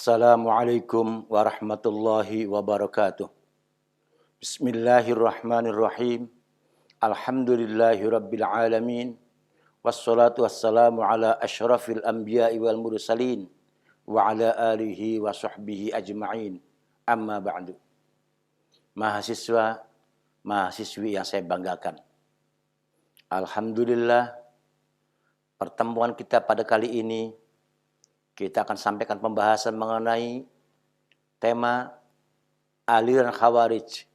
Assalamualaikum warahmatullahi wabarakatuh. Bismillahirrahmanirrahim. Alhamdulillahi rabbil alamin. Wassalatu wassalamu ala asyrafil anbiya'i wal mursalin wa ala alihi wa sahbihi ajma'in. Amma ba'du. Mahasiswa, mahasiswi yang saya banggakan. Alhamdulillah, pertemuan kita pada kali ini kita akan sampaikan pembahasan mengenai tema aliran Khawarij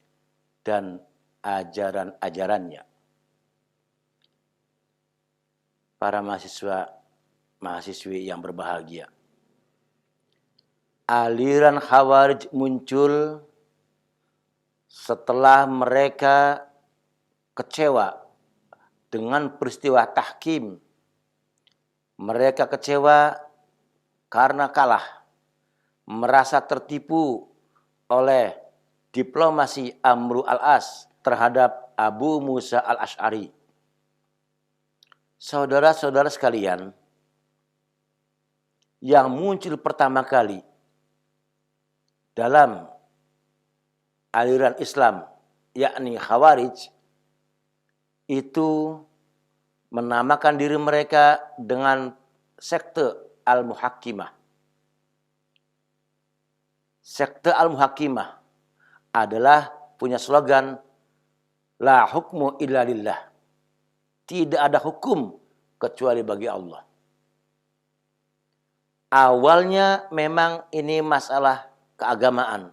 dan ajaran-ajarannya. Para mahasiswa, mahasiswi yang berbahagia. Aliran Khawarij muncul setelah mereka kecewa dengan peristiwa tahkim. Mereka kecewa karena kalah, merasa tertipu oleh diplomasi Amru al-As terhadap Abu Musa al-Asy'ari. Saudara-saudara sekalian, yang muncul pertama kali dalam aliran Islam, yakni Khawarij, itu menamakan diri mereka dengan sekte Al-Muhakkimah. Sekte Al-Muhakkimah adalah punya slogan La hukmu illa lillah. Tidak ada hukum kecuali bagi Allah. Awalnya memang ini masalah keagamaan.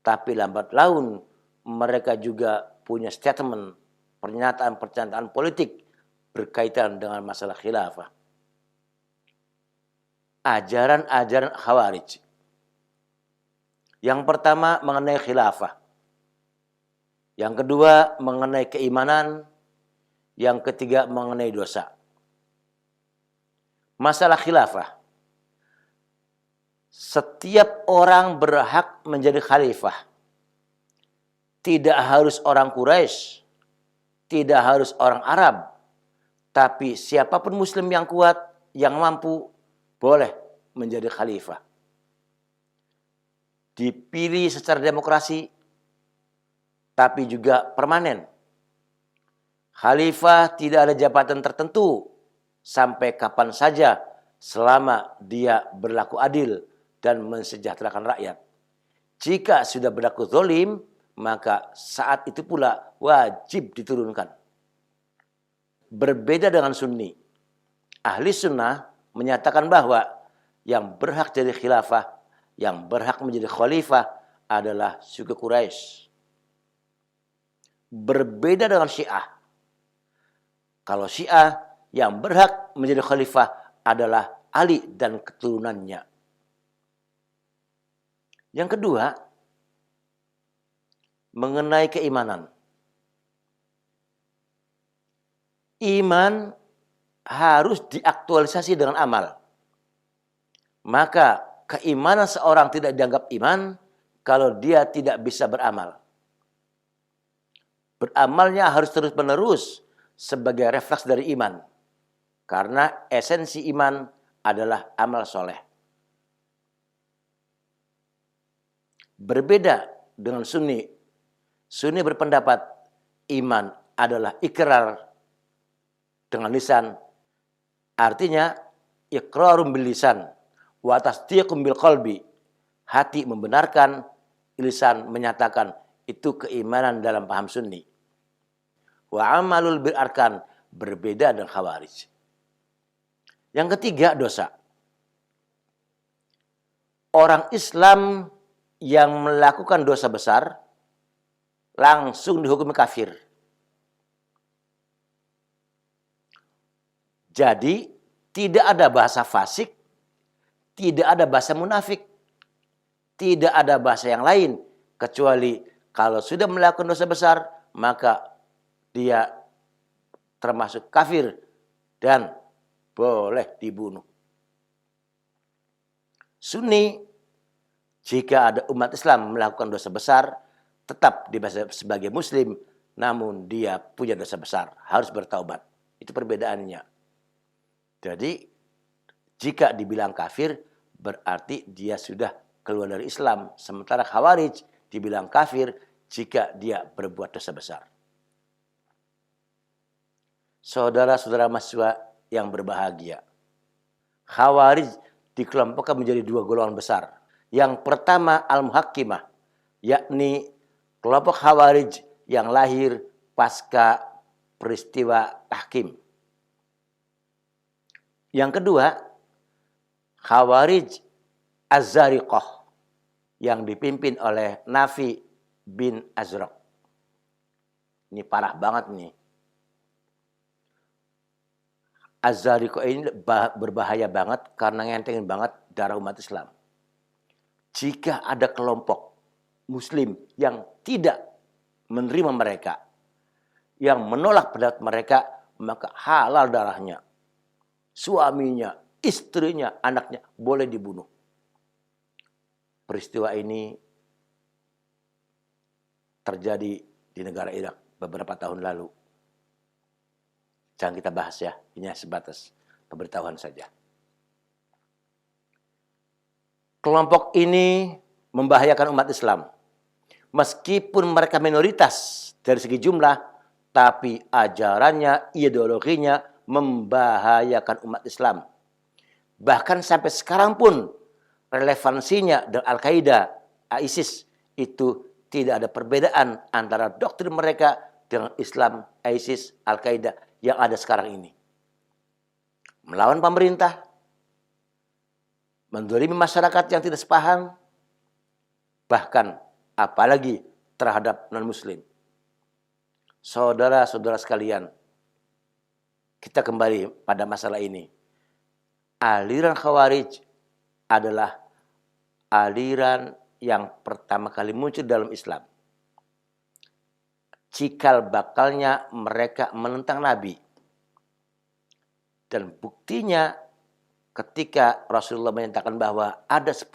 Tapi lambat laun mereka juga punya statement, pernyataan-pernyataan politik berkaitan dengan masalah khilafah. Ajaran-ajaran Khawarij. Yang pertama mengenai khilafah. Yang kedua mengenai keimanan. Yang ketiga mengenai dosa. Masalah khilafah. Setiap orang berhak menjadi khalifah. Tidak harus orang Quraisy, tidak harus orang Arab. Tapi siapapun muslim yang kuat, yang mampu, boleh menjadi khalifah. Dipilih secara demokrasi, tapi juga permanen. Khalifah tidak ada jabatan tertentu sampai kapan saja selama dia berlaku adil dan mensejahterakan rakyat. Jika sudah berlaku zalim, maka saat itu pula wajib diturunkan. Berbeda dengan Sunni. Ahli sunnah menyatakan bahwa yang berhak jadi khilafah, yang berhak menjadi khalifah adalah suku Quraisy. Berbeda dengan Syiah. Kalau Syiah yang berhak menjadi khalifah adalah Ali dan keturunannya. Yang kedua, mengenai keimanan. Iman harus diaktualisasi dengan amal. Maka keimanan seorang tidak dianggap iman kalau dia tidak bisa beramal. Beramalnya harus terus-menerus sebagai refleks dari iman. Karena esensi iman adalah amal soleh. Berbeda dengan Sunni. Sunni berpendapat iman adalah ikrar dengan lisan. Artinya iqrarum bil lisan wa tasdiqum bil qalbi. Hati membenarkan, lisan menyatakan. Itu keimanan dalam paham Sunni. Wa amalul bil arkan, berbeda dengan Khawarij. Yang ketiga, dosa. Orang Islam yang melakukan dosa besar langsung dihukumi kafir. Jadi tidak ada bahasa fasik, tidak ada bahasa munafik, tidak ada bahasa yang lain kecuali kalau sudah melakukan dosa besar maka dia termasuk kafir dan boleh dibunuh. Sunni, jika ada umat Islam melakukan dosa besar, tetap dibaca sebagai muslim, namun dia punya dosa besar, harus bertaubat. Itu perbedaannya. Jadi, jika dibilang kafir, berarti dia sudah keluar dari Islam. Sementara Khawarij dibilang kafir jika dia berbuat dosa besar. Saudara-saudara mahasiswa yang berbahagia, Khawarij dikelompokkan menjadi dua golongan besar. Yang pertama Al-Muhakkimah, yakni kelompok Khawarij yang lahir pasca peristiwa tahkim. Yang kedua, Khawarij Az-Zariqah yang dipimpin oleh Nafi bin Azraq. Ini parah banget nih. Az-Zariqah ini berbahaya banget karena ngentengin banget darah umat Islam. Jika ada kelompok Muslim yang tidak menerima mereka, yang menolak pendapat mereka, maka halal darahnya. Suaminya, istrinya, anaknya boleh dibunuh. Peristiwa ini terjadi di negara Irak beberapa tahun lalu. Jangan kita bahas ya, ini sebatas pemberitahuan saja. Kelompok ini membahayakan umat Islam. Meskipun mereka minoritas dari segi jumlah, tapi ajarannya, ideologinya membahayakan umat Islam. Bahkan sampai sekarang pun relevansinya dengan Al-Qaeda, ISIS itu tidak ada perbedaan antara doktrin mereka dengan Islam, ISIS, Al-Qaeda yang ada sekarang ini. Melawan pemerintah, menzalimi masyarakat yang tidak sepaham, bahkan apalagi terhadap non-muslim. Saudara-saudara sekalian, kita kembali pada masalah ini. Aliran Khawarij adalah aliran yang pertama kali muncul dalam Islam. Cikal bakalnya mereka menentang Nabi. Dan buktinya ketika Rasulullah menyatakan bahwa ada 10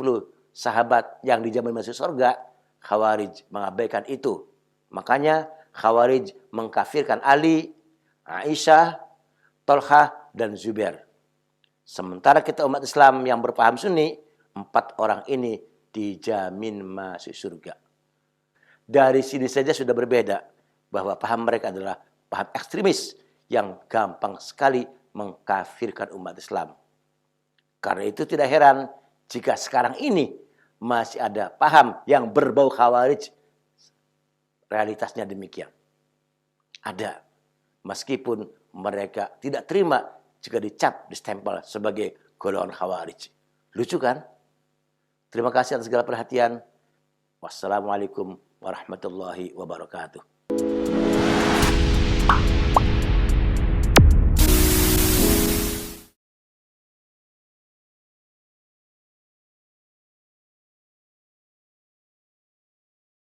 sahabat yang dijamin masuk surga, Khawarij mengabaikan itu. Makanya Khawarij mengkafirkan Ali, Aisyah, Tolhah, dan Zubair. Sementara kita umat Islam yang berpaham Sunni, 4 orang ini dijamin masuk surga. Dari sini saja sudah berbeda, bahwa paham mereka adalah paham ekstremis yang gampang sekali mengkafirkan umat Islam. Karena itu tidak heran jika sekarang ini masih ada paham yang berbau Khawarij. Realitasnya demikian. Ada. Meskipun mereka tidak terima jika dicap, distempel sebagai golongan Khawarij. Lucu kan? Terima kasih atas segala perhatian. Wassalamualaikum warahmatullahi wabarakatuh.